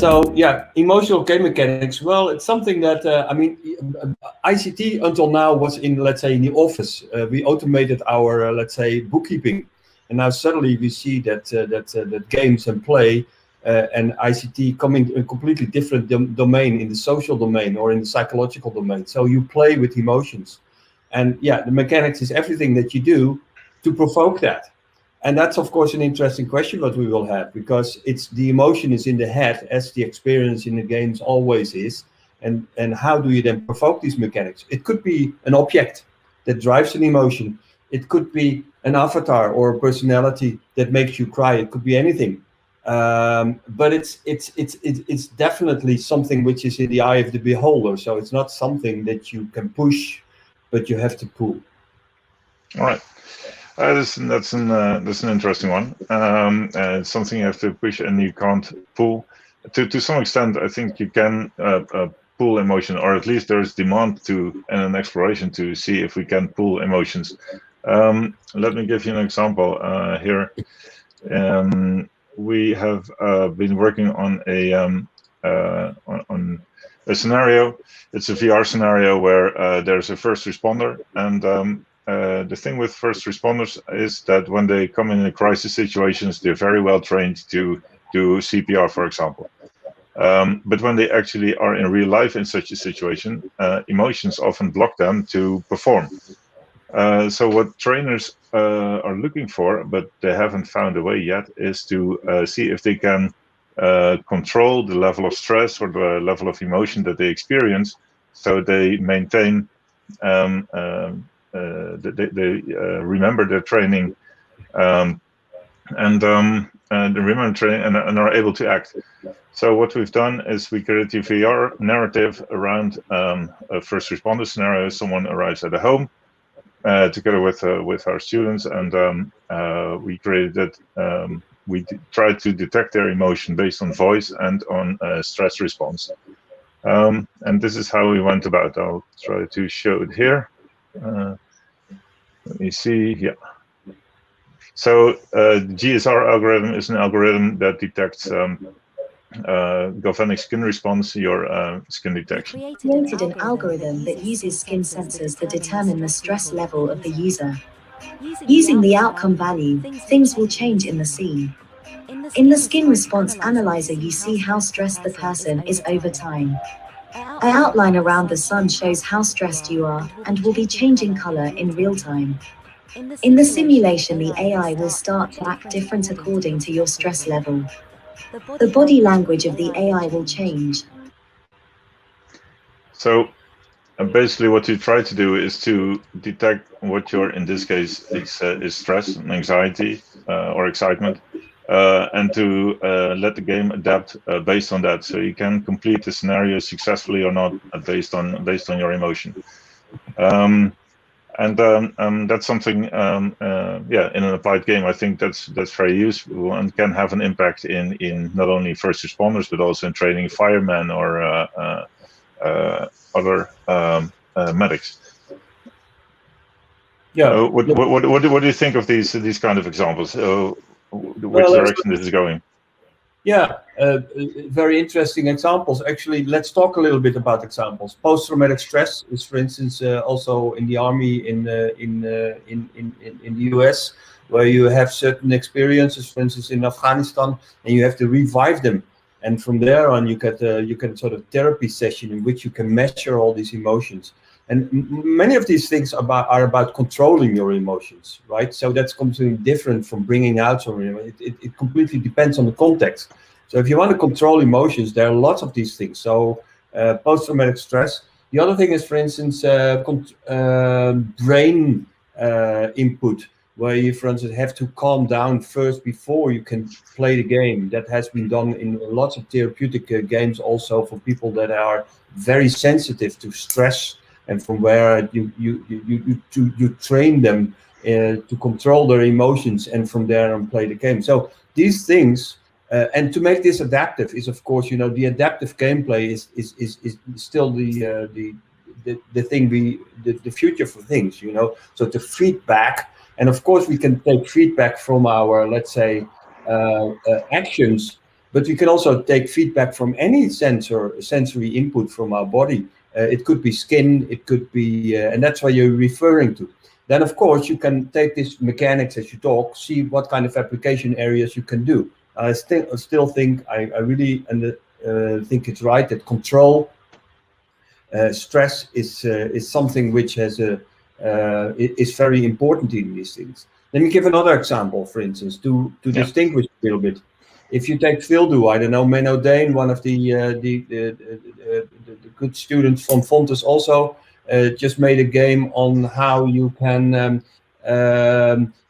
So yeah, emotional game mechanics. Well, it's something that I mean, ICT until now was in, let's say, in the office. We automated our let's say bookkeeping, and now suddenly we see that that games and play and ICT coming in a completely different domain, in the social domain or in the psychological domain. So you play with emotions, and yeah, the mechanics is everything that you do to provoke that. And that's, of course, an interesting question that we will have, because it's the emotion is in the head, as the experience in the games always is. And how do you then provoke these mechanics? It could be an object that drives an emotion. It could be an avatar or a personality that makes you cry. It could be anything. But it's definitely something which is in the eye of the beholder. So it's not something that you can push, but you have to pull. All right. That's an interesting one. It's something you have to push and you can't pull. To some extent, I think you can pull emotion, or at least there's demand to and an exploration to see if we can pull emotions. Let me give you an example here. We have been working on a scenario. It's a VR scenario where there's a first responder, and the thing with first responders is that when they come in crisis situations, they're very well trained to do CPR, for example. But when they actually are in real life in such a situation, emotions often block them to perform. So what trainers are looking for, but they haven't found a way yet, is to see if they can control the level of stress or the level of emotion that they experience, so they maintain they remember their training and they remember training and are able to act. So what we've done is we created a VR narrative around a first responder scenario. Someone arrives at a home together with our students, and we created that. We tried to detect their emotion based on voice and on stress response. And this is how we went about. I'll try to show it here. Let me see. Yeah. So the Gsr algorithm is an algorithm that detects galvanic skin response, your skin detection. We created an algorithm that uses skin sensors to determine the stress level of the user. Using the outcome value, things will change in the scene. In the skin response analyzer, you see how stressed the person is over time. An outline around the sun shows how stressed you are and will be changing color in real time. In the simulation, the AI will start to act different according to your stress level. The body language of the AI will change. So basically what you try to do is to detect what your, in this case, is stress and anxiety or excitement. And to let the game adapt based on that, so you can complete the scenario successfully or not based on your emotion. And that's something, yeah, in an applied game, I think that's very useful and can have an impact in not only first responders but also in training firemen or other medics. Yeah. What do you think of these kind of examples? Which direction this is going? Yeah, very interesting examples. Actually, let's talk a little bit about examples. Post-traumatic stress is, for instance, also in the army in the US, where you have certain experiences, for instance, in Afghanistan, and you have to revive them. And from there on, you get sort of therapy session in which you can measure all these emotions. And many of these things are about controlling your emotions, right? So that's completely different from bringing out something. It completely depends on the context. So if you want to control emotions, there are lots of these things. So post-traumatic stress. The other thing is, for instance, brain input, where you, for instance, have to calm down first before you can play the game. That has been done in lots of therapeutic games also for people that are very sensitive to stress, and from where you train them to control their emotions, and from there on play the game. So these things, and to make this adaptive is, of course, you know, the adaptive gameplay is still the thing, the future for things, you know. So to feedback, and of course we can take feedback from our, let's say, actions, But we can also take feedback from any sensory input from our body. It could be skin, it could be, and that's what you're referring to. Then, of course, you can take this mechanics as you talk, see what kind of application areas you can do. I still think, I really think it's right that control, stress is something which has is very important in these things. Let me give another example, for instance, to distinguish a little bit. If you take Vildu, I don't know, Menno Dane, one of the good students from Fontys also, just made a game on how you can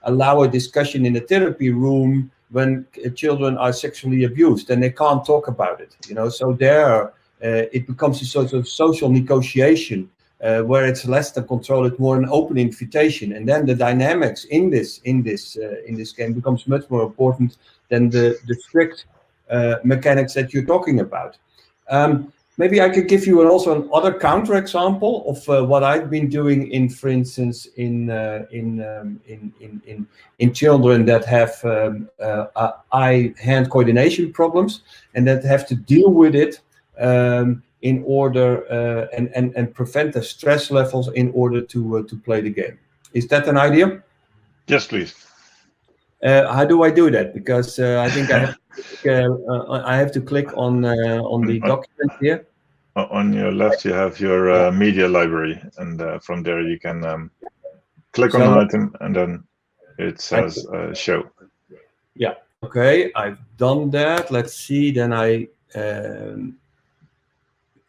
allow a discussion in a therapy room when children are sexually abused and they can't talk about it. You know, so there it becomes a sort of social negotiation where it's less than control, it's more an open invitation, and then the dynamics in this game becomes much more important than the strict mechanics that you're talking about. Maybe I could give you also another counterexample of what I've been doing in, for instance, in children that have eye-hand coordination problems and that have to deal with it in order and prevent the stress levels in order to play the game. Is that an idea? Yes, please. How do I do that? Because I think I have to click on the document here. On your left, you have your media library, and from there you can click on an item, and then it says show. Yeah. Okay, I've done that. Let's see. Then I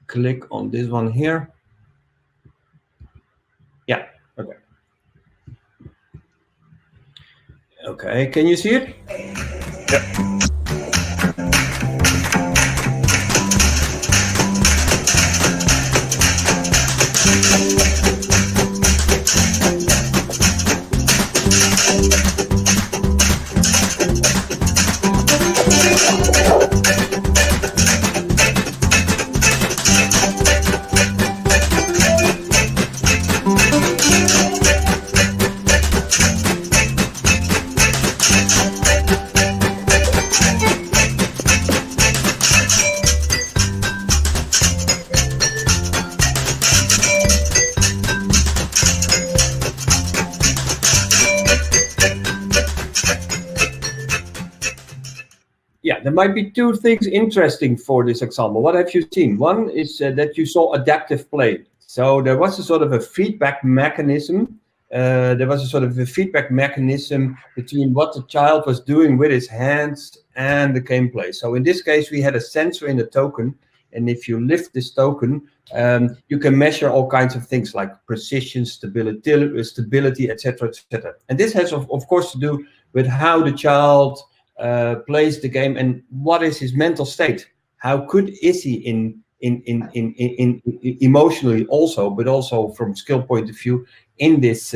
click on this one here. Yeah. Okay. Okay. Can you see it? Yeah. Yeah, there might be two things interesting for this example. What have you seen? One is that you saw adaptive play. So there was a sort of a feedback mechanism. There was a sort of a feedback mechanism between what the child was doing with his hands and the gameplay. So in this case, we had a sensor in the token. And if you lift this token, you can measure all kinds of things like precision, stability, etc., etc. And this has, of course, to do with how the child plays the game and what is his mental state. How good is he in emotionally also, but also from skill point of view in this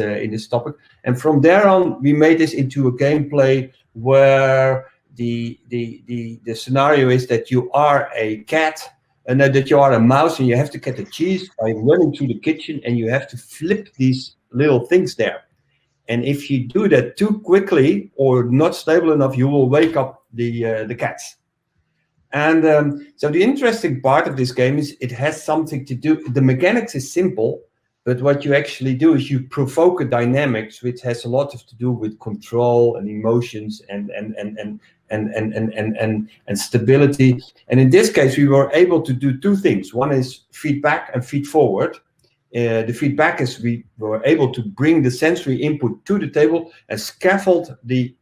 topic. And from there on, we made this into a gameplay where the scenario is that you are a cat and that you are a mouse and you have to get the cheese by running through the kitchen and you have to flip these little things there. And if you do that too quickly or not stable enough, you will wake up the cats. And so the interesting part of this game is it has something to do. The mechanics is simple, but what you actually do is you provoke a dynamics which has a lot to do with control and emotions and stability. And in this case, we were able to do two things. One is feedback and feed forward. The feedback is we were able to bring the sensory input to the table and scaffold the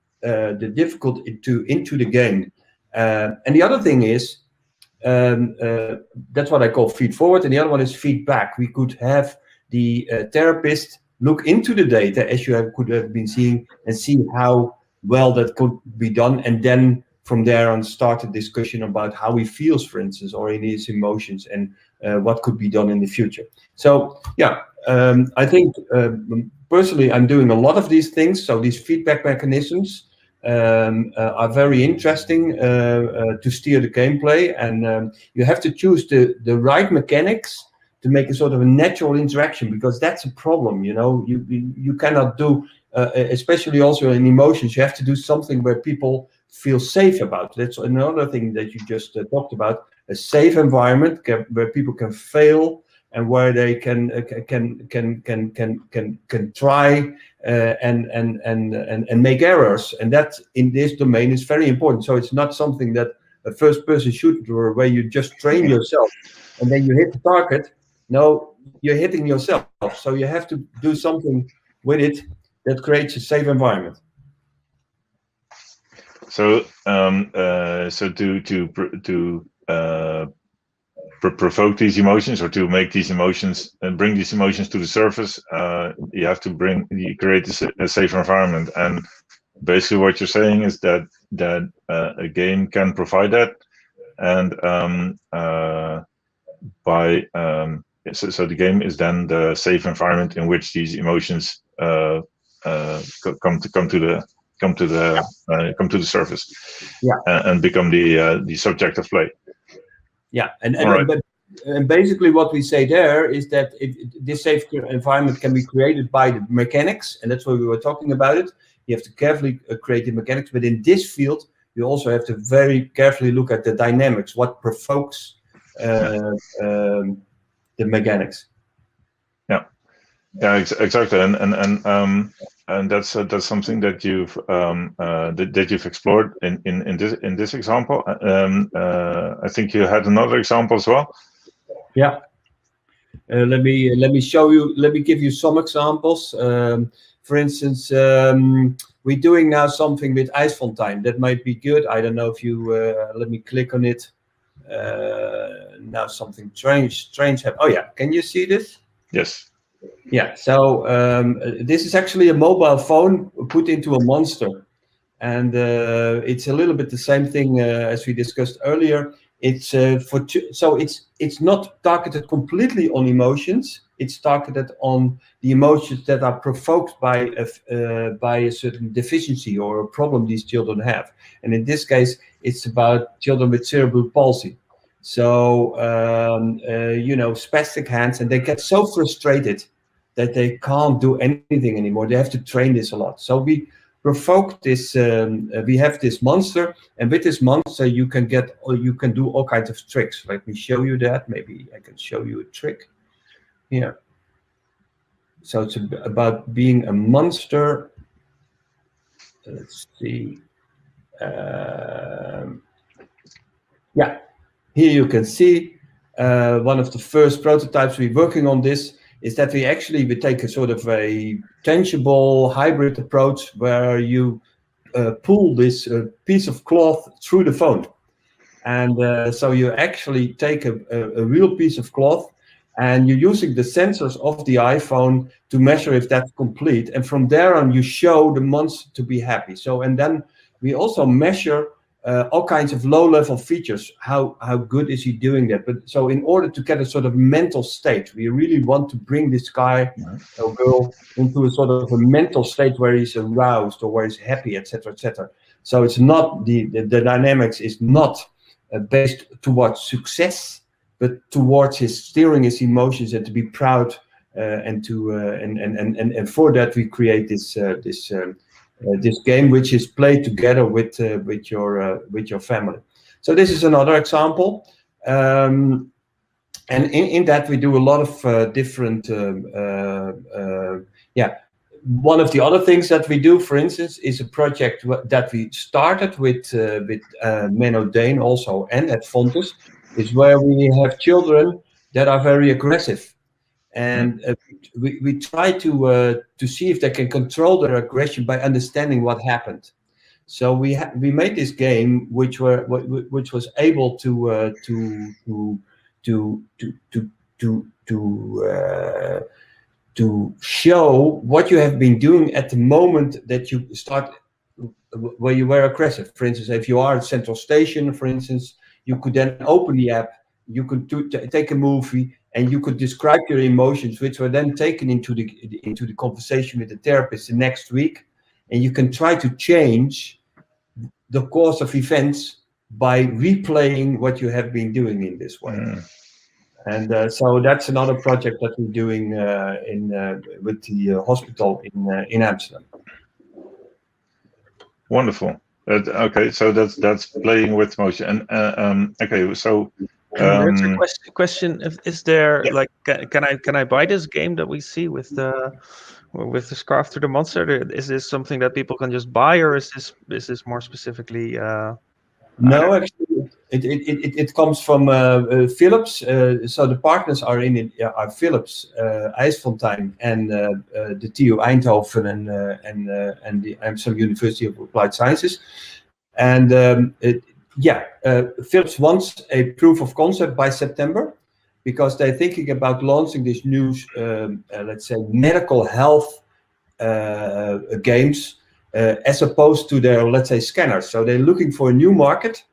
difficulty into the game. And the other thing is, that's what I call feed forward, and the other one is feedback. We could have the therapist look into the data, as you could have been seeing, and see how well that could be done, and then from there on start a discussion about how he feels, for instance, or in his emotions, and what could be done in the future. So yeah, I think personally I'm doing a lot of these things. So these feedback mechanisms are very interesting to steer the gameplay, and you have to choose the right mechanics to make a sort of a natural interaction, because that's a problem. You know, you cannot do especially also in emotions, you have to do something where people feel safe about. That's another thing that you just talked about, a safe environment where people can fail and where they can try and make errors. And that in this domain is very important. So it's not something that a first-person shooter where you just train yourself and then you hit the target. No, you're hitting yourself. So you have to do something with it that creates a safe environment. So, so to provoke these emotions, or to make these emotions and bring these emotions to the surface, you have to create a safe environment. And basically, what you're saying is that a game can provide that, and so the game is then the safe environment in which these emotions come to the surface, and become the subject of play. Yeah, and basically what we say there is that this safe environment can be created by the mechanics, and that's why we were talking about it. You have to carefully create the mechanics, but in this field, you also have to very carefully look at the dynamics, what provokes the mechanics. Yeah, exactly, and that's something that you've explored in this example. I think you had another example as well. Yeah. Let me show you. Let me give you some examples. For instance, we're doing now something with IJsfontein that might be good. I don't know if you let me click on it. Now something strange happened. Oh yeah, can you see this? Yes. Yeah, so this is actually a mobile phone put into a monster, and it's a little bit the same thing as we discussed earlier. It's it's not targeted completely on emotions. It's targeted on the emotions that are provoked by a certain deficiency or a problem these children have. And in this case, it's about children with cerebral palsy. So you know, spastic hands, and they get so frustrated that they can't do anything anymore. They have to train this a lot. So we provoke this. We have this monster, and with this monster, you can do all kinds of tricks. Let me show you that. Maybe I can show you a trick here. So it's about being a monster. Let's see. Yeah, here you can see one of the first prototypes we're working on this. Is that we take a sort of a tangible hybrid approach where you pull this piece of cloth through the phone. And so you actually take a real piece of cloth, and you're using the sensors of the iPhone to measure if that's complete. And from there on, you show the monster to be happy. So, and then we also measure all kinds of low-level features. How good is he doing that? But so in order to get a sort of mental state, we really want to bring this guy or girl into a sort of a mental state where he's aroused or where he's happy, etc., etc. So it's not the dynamics is not based towards success, but towards his steering his emotions and to be proud, and for that we create this game, which is played together with your family. So this is another example, and in that we do a lot of different. One of the other things that we do, for instance, is a project that we started with Menno Dane also and at Fontys, is where we have children that are very aggressive. And we try to see if they can control their aggression by understanding what happened. So we made this game which was able to show what you have been doing at the moment that you start where you were aggressive. For instance, if you are at Central Station, for instance, you could then open the app. You could take a movie, and you could describe your emotions, which were then taken into the conversation with the therapist the next week, and you can try to change the course of events by replaying what you have been doing in this way. And so that's another project that we're doing with the hospital in Amsterdam. Wonderful. Okay, so that's playing with motion. And okay, so there's a question: is there like can I buy this game that we see with the scarf to the monster? Is this something that people can just buy, or is this more specifically? No, actually, it comes from Philips. So the partners are in it are Philips, IJsfontein, and the TU Eindhoven and the Amsterdam University of Applied Sciences. And Philips wants a proof of concept by September, because they're thinking about launching this new, let's say, medical health games. As opposed to their, let's say, scanners. So they're looking for a new market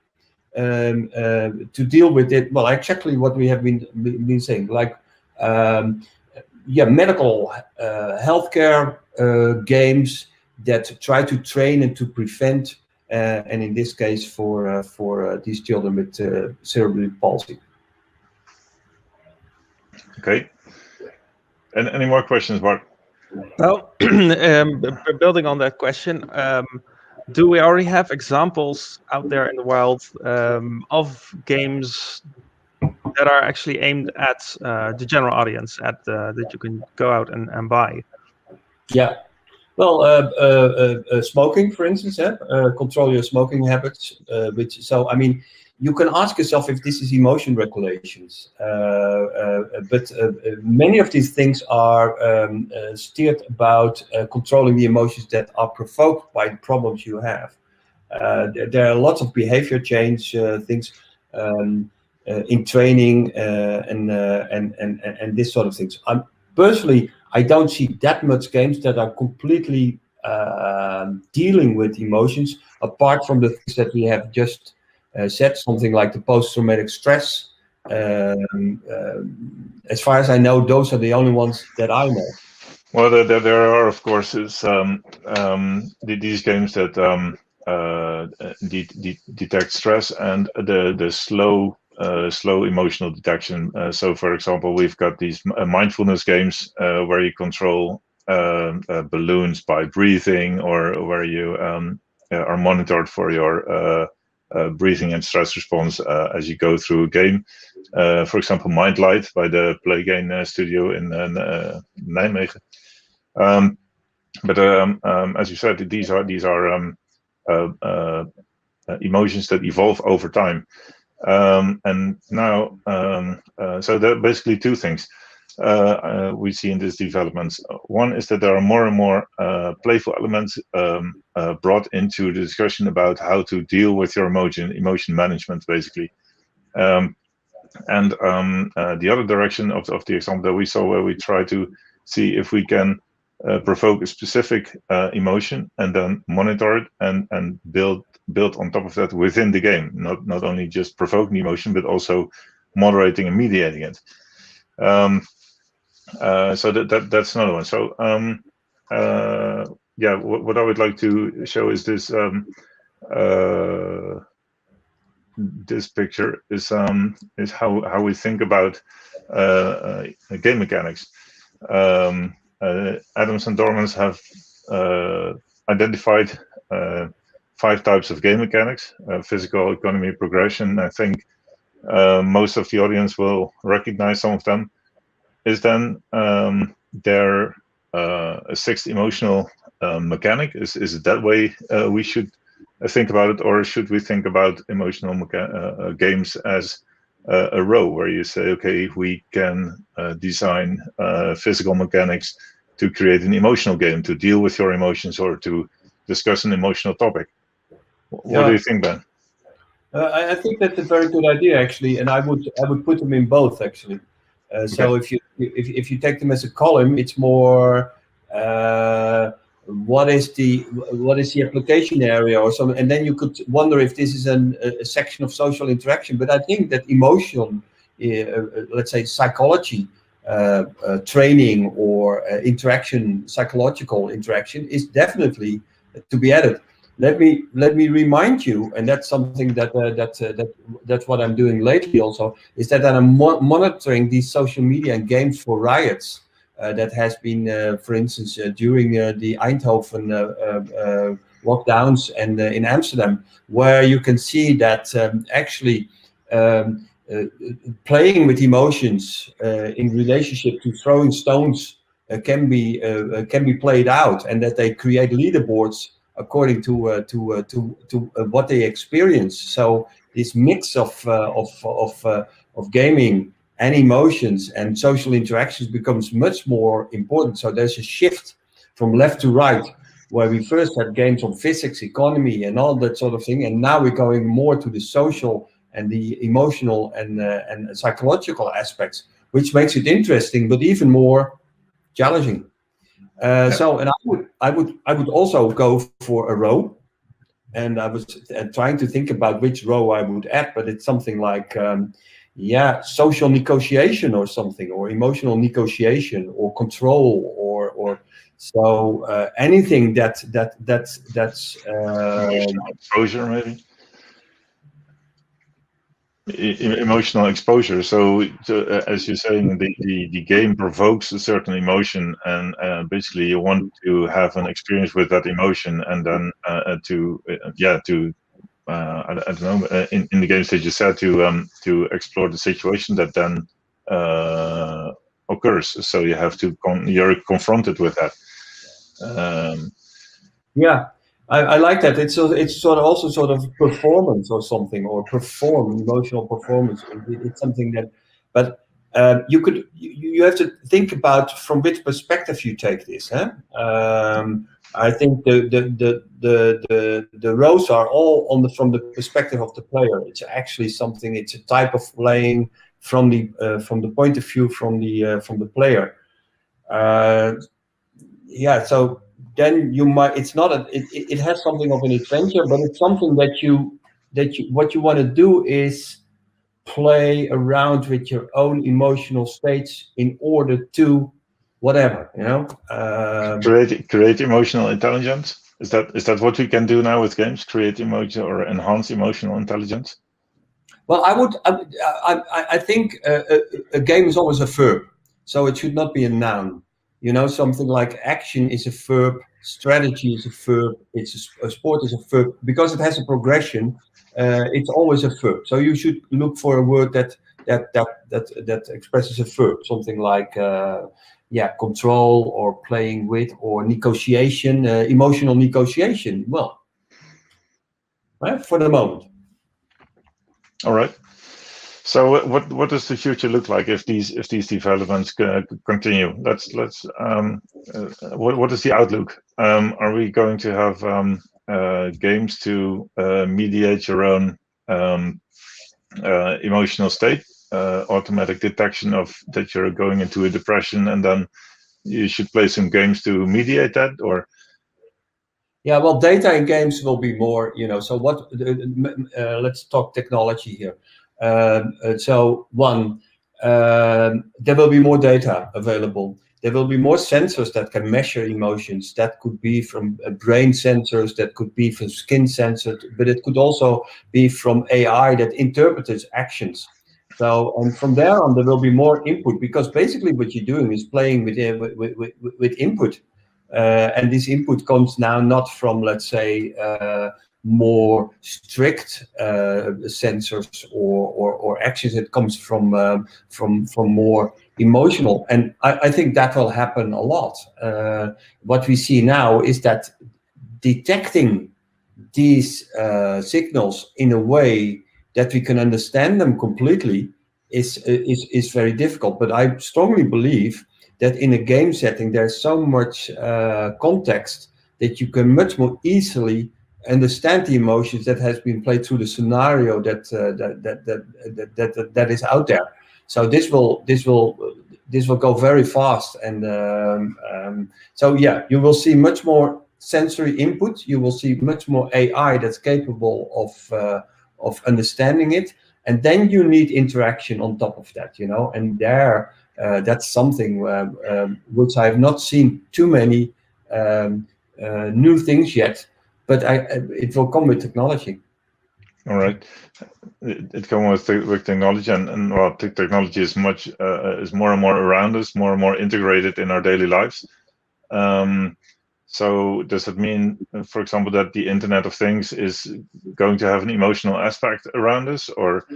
to deal with it. Well, exactly what we have been saying, like, medical healthcare games that try to train and to prevent, and in this case for these children with cerebral palsy. Okay. And any more questions, Bart? Well, building on that question, do we already have examples out there in the wild of games that are actually aimed at the general audience, that you can go out and buy? Yeah. Well, smoking, for instance, control your smoking habits. So, I mean, you can ask yourself if this is emotion regulations, but many of these things are steered about controlling the emotions that are provoked by the problems you have. There are lots of behavior change things in training and this sort of things. Personally, I don't see that much games that are completely dealing with emotions, apart from the things that we have just said, something like the post-traumatic stress. As far as I know, those are the only ones that I know. Well, there are, of course, these games that detect stress and the slow emotional detection. So, for example, we've got these mindfulness games where you control balloons by breathing, or where you are monitored for your breathing and stress response as you go through a game. For example, Mindlight by the Play Game studio in Nijmegen. But as you said, these are emotions that evolve over time. And now, so there are basically two things we see in these developments. One is that there are more and more playful elements brought into the discussion about how to deal with your emotion management, basically. And the other direction of the example that we saw, where we try to see if we can provoke a specific emotion and then monitor it and build on top of that within the game, not only just provoking the emotion, but also moderating and mediating it. So that's another one. So what I would like to show is this. This picture is how we think about game mechanics. Adams and Dormans have identified 5 types of game mechanics: physical, economy, progression. I think most of the audience will recognize some of them. Is then there a 6th emotional mechanic? Is it that way we should think about it, or should we think about emotional games as a row, where you say, okay, we can design physical mechanics to create an emotional game, to deal with your emotions or to discuss an emotional topic? What do you think, Ben? I think that's a very good idea, actually, and I would put them in both, actually. So if you take them as a column, it's more what is the application area or something, and then you could wonder if this is a section of social interaction. But I think that emotion, let's say psychology training or interaction, psychological interaction, is definitely to be added. let me remind you, and that's something that that's what I'm doing lately also, is that I'm monitoring these social media and games for riots that has been, for instance, during the Eindhoven lockdowns and in Amsterdam, where you can see that actually playing with emotions in relationship to throwing stones can be played out, and that they create leaderboards according to what they experience. So this mix of gaming and emotions and social interactions becomes much more important. So there's a shift from left to right, where we first had games on physics, economy, and all that sort of thing, and now we're going more to the social and the emotional and psychological aspects, which makes it interesting, but even more challenging. So, and I would also go for a row, and I was trying to think about which row I would add, but it's something like, social negotiation or something, or emotional negotiation, or control, or so anything that's emotional exposure, maybe. Emotional exposure. So as you're saying, the game provokes a certain emotion, and basically you want to have an experience with that emotion, and then I don't know, in the games that you said, to explore the situation that then occurs. So you have to you're confronted with that. Yeah. I like that. It's sort of also sort of performance or something, or emotional performance. It's something that, but you have to think about from which perspective you take this. Huh? I think the rows are all from the perspective of the player. It's actually something. It's a type of playing from the point of view from the player. So then you might, it's not it has something of an adventure, but it's something that what you want to do is play around with your own emotional states in order to whatever, create emotional intelligence. Is that what we can do now with games? Create emotional or enhance emotional intelligence? Well, I think a game is always a verb, so it should not be a noun. Something like action is a verb, strategy is a verb, a sport is a verb, because it has a progression. It's always a verb. So you should look for a word that expresses a verb, something like control, or playing with, or negotiation, emotional negotiation. Well, for the moment. All right. So what does the future look like if these developments continue? Let's what is the outlook? Are we going to have games to mediate your own emotional state, automatic detection of that you're going into a depression, and then you should play some games to mediate that? Or yeah, well, data in games will be more, so what, let's talk technology here. So one, there will be more data available. There will be more sensors that can measure emotions. That could be from brain sensors, that could be from skin sensors, but it could also be from AI that interprets actions. So, and from there on, there will be more input, because basically what you're doing is playing with input. And this input comes now not from, let's say, more strict sensors or actions. It comes from more emotional, and I think that will happen a lot. What we see now is that detecting these signals in a way that we can understand them completely is very difficult. But I strongly believe that in a game setting, there's so much context that you can much more easily understand the emotions that has been played through the scenario that is out there. So this will go very fast, and so yeah, you will see much more sensory input. You will see much more AI that's capable of understanding it, and then you need interaction on top of that, and there. That's something which I have not seen too many new things yet, but it will come with technology. All right, it comes with technology, and well, technology is is more and more around us, more and more integrated in our daily lives. So does it mean, for example, that the Internet of Things is going to have an emotional aspect around us, or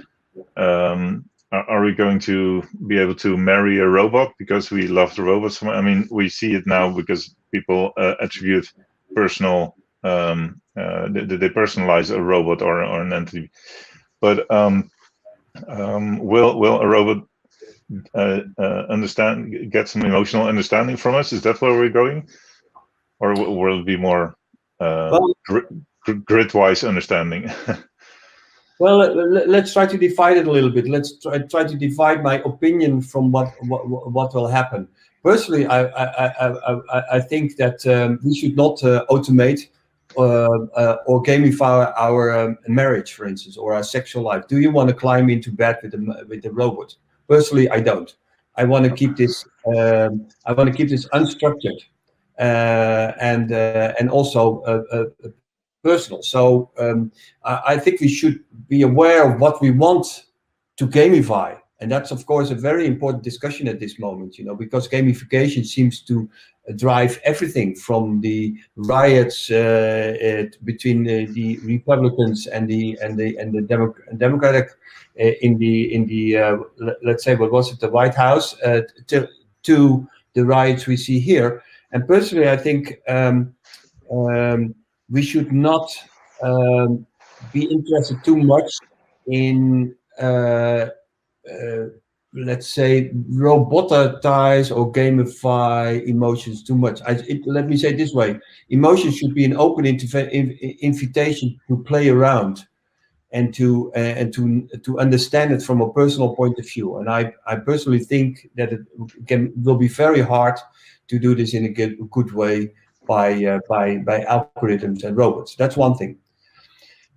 are we going to be able to marry a robot because we love the robots? I mean, we see it now because people attribute personal, they personalize a robot or an entity. But will a robot get some emotional understanding from us? Is that where we're going? Or will it be more grid-wise understanding? Well, let's try to divide it a little bit. Let's try to divide my opinion from what will happen. Personally, I think that we should not automate or gamify our marriage, for instance, or our sexual life. Do you want to climb into bed with the robot? Personally, I don't. I want to keep this. I want to keep this unstructured and also personal. So I think we should be aware of what we want to gamify, and that's of course a very important discussion at this moment. You know, because gamification seems to drive everything from the riots between the Republicans and the Democratic in the let's say, what was it, the White House, to the riots we see here. And personally, I think we should not be interested too much in, let's say, robotize or gamify emotions too much. Let me say it this way: emotions should be an open invitation to play around and to understand it from a personal point of view. And I personally think that it will be very hard to do this in a good way by algorithms and robots. That's one thing.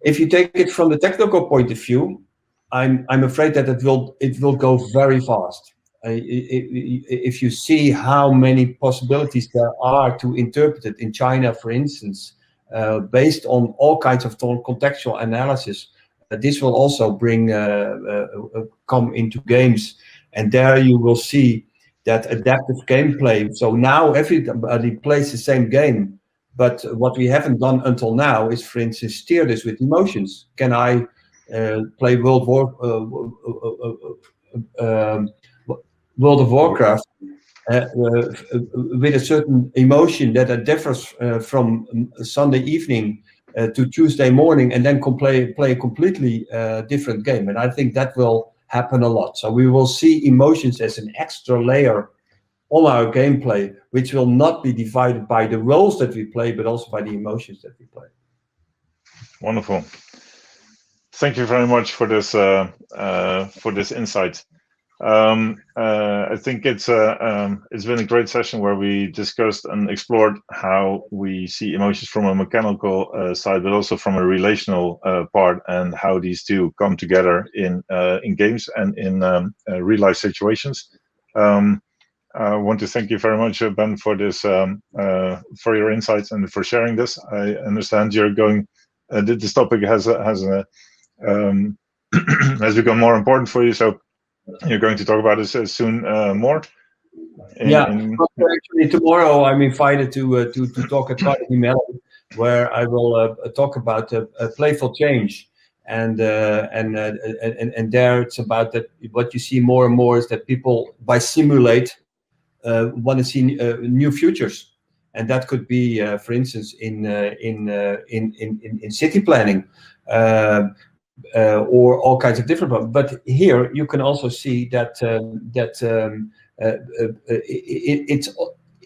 If you take it from the technical point of view, I'm afraid that it will go very fast. If you see how many possibilities there are to interpret it in China, for instance, based on all kinds of contextual analysis, this will also come into games, and there you will see that adaptive gameplay. So now everybody plays the same game, but what we haven't done until now is, for instance, steer this with emotions. Can I play World of Warcraft with a certain emotion that differs from Sunday evening to Tuesday morning, and then play a completely different game? And I think that will happen a lot. So we will see emotions as an extra layer on our gameplay, which will not be divided by the roles that we play, but also by the emotions that we play. Wonderful. Thank you very much for this insight. I think it's been a great session where we discussed and explored how we see emotions from a mechanical side, but also from a relational part, and how these two come together in games and in real life situations. I want to thank you very much, Ben, for this, for your insights and for sharing this. I understand you're going. This topic has become more important for you, so you're going to talk about this soon more. Actually, tomorrow I'm invited to talk at Carnegie Mellon, where I will talk about playful change, and there it's about that. What you see more and more is that people, by simulate, want to see new futures, and that could be, for instance, in city planning. Or all kinds of different ones. But here you can also see that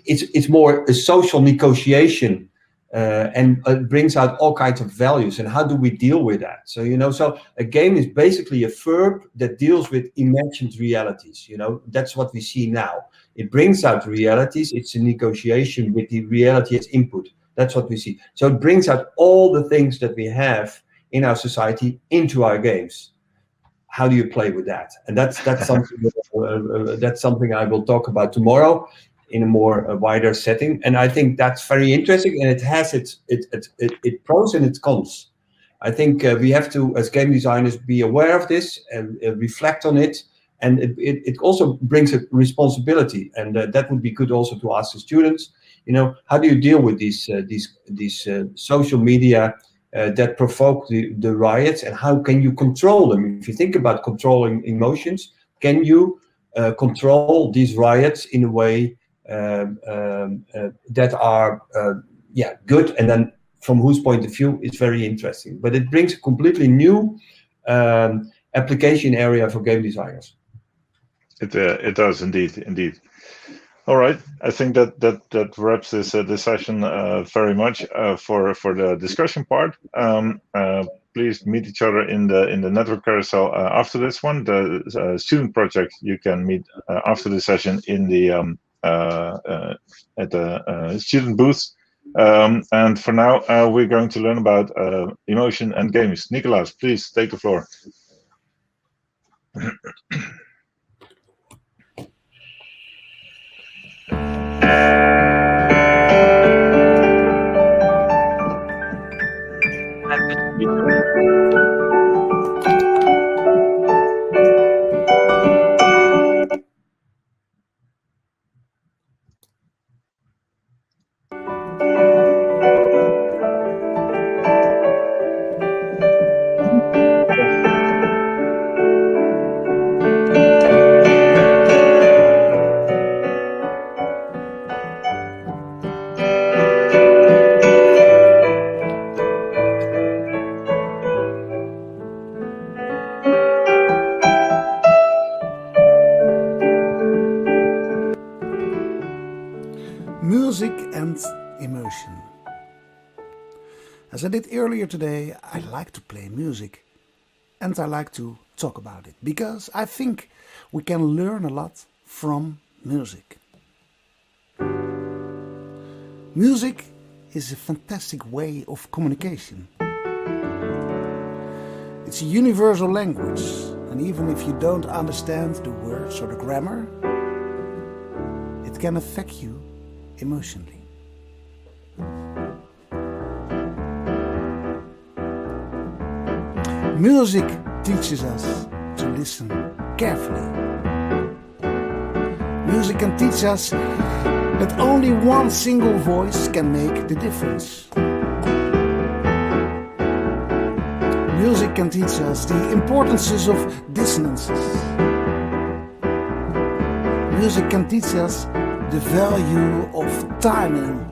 it's more a social negotiation, and it brings out all kinds of values. And how do we deal with that? So so a game is basically a verb that deals with imagined realities. That's what we see now. It brings out realities. It's a negotiation with the reality as input. That's what we see. So it brings out all the things that we have in our society into our games. How do you play with that? And that's something that's something I will talk about tomorrow. in a more wider setting. And I think that's very interesting, and it has its pros and its cons. I think we have to, as game designers, be aware of this and reflect on it. And it also brings a responsibility, and that would be good also to ask the students. You know, how do you deal with these social media that provoke the riots, and how can you control them? If you think about controlling emotions, can you control these riots in a way that are good, and then from whose point of view it's very interesting. But it brings a completely new application area for game designers. It does indeed. All right, I think that wraps this session very much for the discussion part. Please meet each other in the network carousel after this one. The student project you can meet after the session in the at the student booth. And for now, we're going to learn about emotion and games. Nicolas, please take the floor. Music and emotion. As I did earlier today, I like to play music and I like to talk about it because I think we can learn a lot from music. Music is a fantastic way of communication. It's a universal language, and even if you don't understand the words or the grammar, it can affect you emotionally. Music teaches us to listen carefully. Music can teach us that only one single voice can make the difference. Music can teach us the importance of dissonances. Music can teach us the value of timing.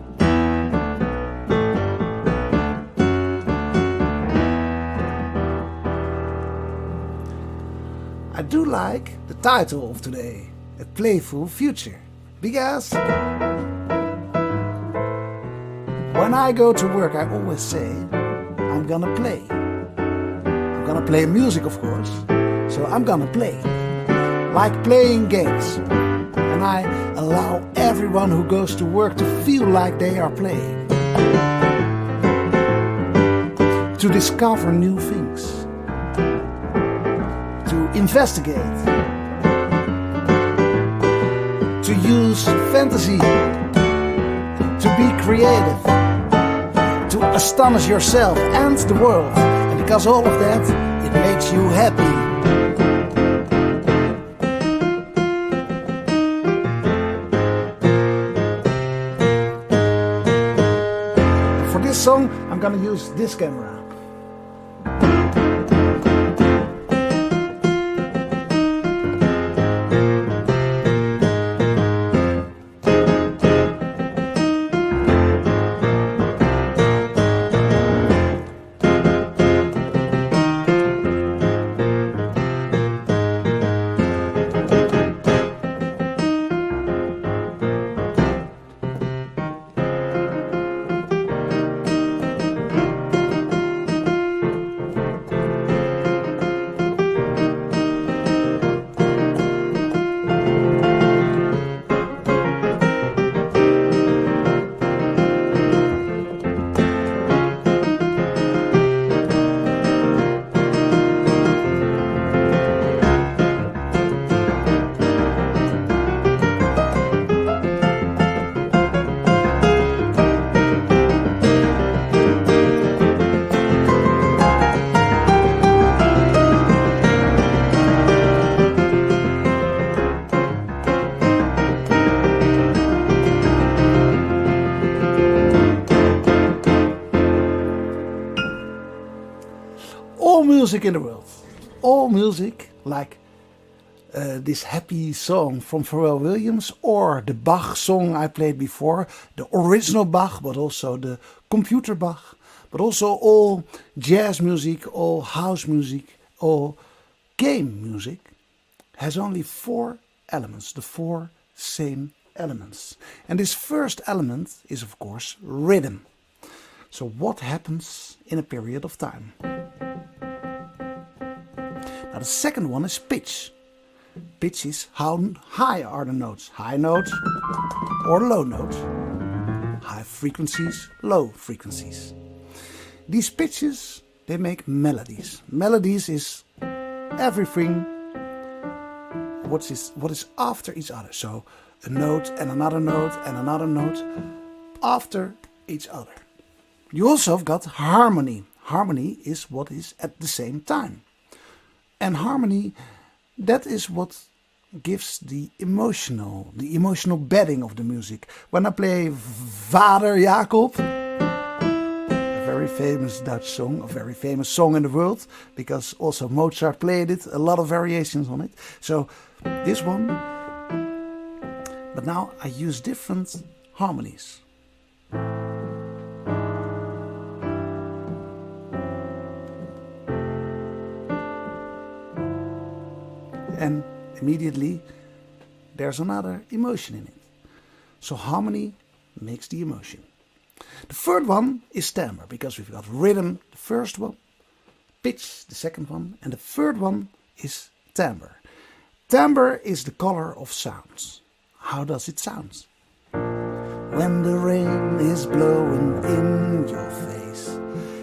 I do like the title of today, A Playful Future, because when I go to work I always say I'm gonna play. I'm gonna play music, of course, so I'm gonna play. Like playing games. And I allow everyone who goes to work to feel like they are playing. To discover new things. To investigate. To use fantasy. To be creative. To astonish yourself and the world. And because all of that, it makes you happy. Song, I'm gonna use this camera. all music in the world. All music, like this happy song from Pharrell Williams, or the Bach song I played before, the original Bach, but also the computer Bach, but also all jazz music, all house music, all game music, has only 4 elements, the 4 same elements. And this first element is, of course, rhythm. So what happens in a period of time? Now the second one is pitch. Pitch is how high are the notes. High notes or low notes. High frequencies, low frequencies. These pitches, they make melodies. Melodies is everything what is after each other. So a note and another note and another note after each other. You also have got harmony. Harmony is what is at the same time. And harmony, that is what gives the emotional bedding of the music. When I play Vader Jacob, a very famous Dutch song, a very famous song in the world, because also Mozart played it, a lot of variations on it. So this one, but now I use different harmonies. And immediately there's another emotion in it. So harmony makes the emotion. The third one is timbre, because we've got rhythm, the first one, pitch, the second one, and the third one is timbre. Timbre is the color of sounds. How does it sound? When the rain is blowing in your face,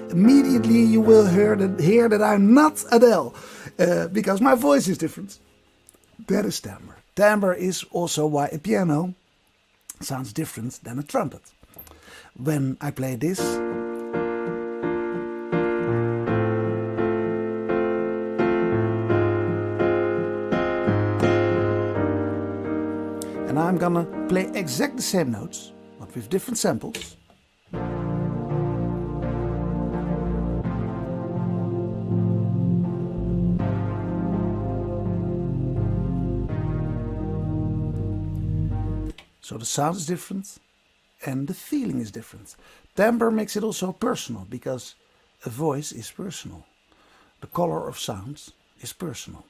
immediately you will hear that I'm not Adele, because my voice is different. That is timbre. Timbre is also why a piano sounds different than a trumpet. When I play this, and I'm gonna play exact the same notes, but with different samples. So the sound is different and the feeling is different. Timbre makes it also personal, because a voice is personal. The color of sounds is personal.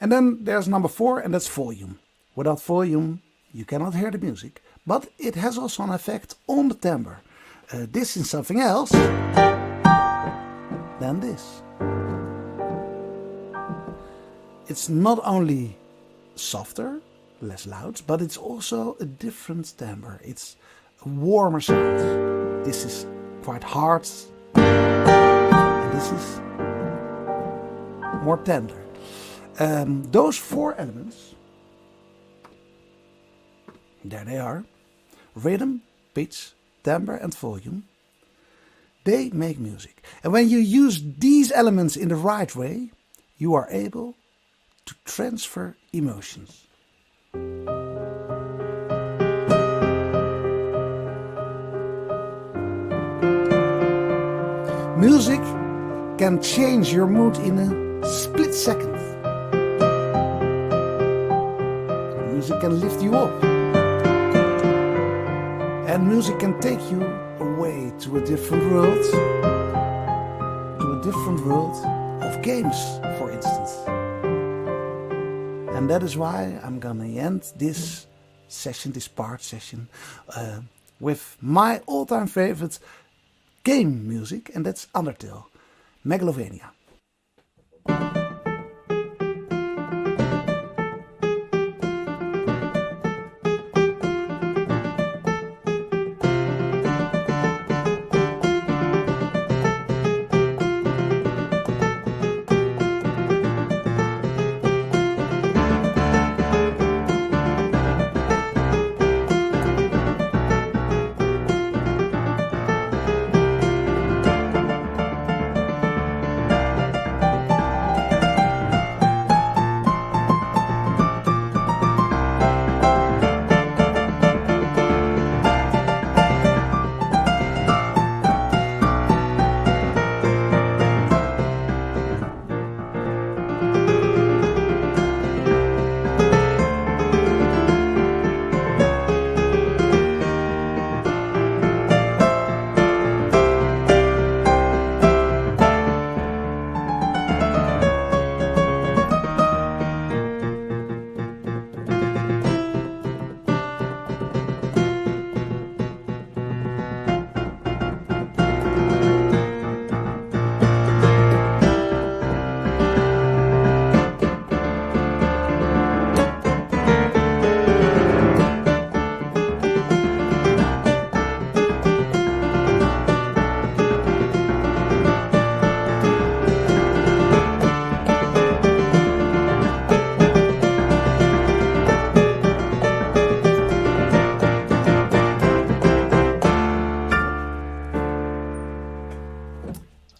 And then there's number 4, and that's volume. Without volume, you cannot hear the music, but it has also an effect on the timbre. This is something else than this. It's not only softer, less loud, but it's also a different timbre. It's a warmer sound. This is quite hard, and this is more tender. Those 4 elements, there they are, rhythm, pitch, timbre and volume, they make music. And when you use these elements in the right way, you are able to transfer emotions. Music can change your mood in a split second. Music can lift you up. And music can take you away to a different world. To a different world of games, for instance. And that is why I'm gonna end this session, this part session, with my all-time favorite game music, and that's Undertale, Megalovania.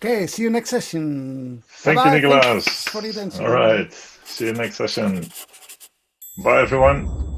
Okay, see you next session. Thank Bye-bye. you, Nicolas. Thanks for the attention. All right. See you next session. Bye, everyone.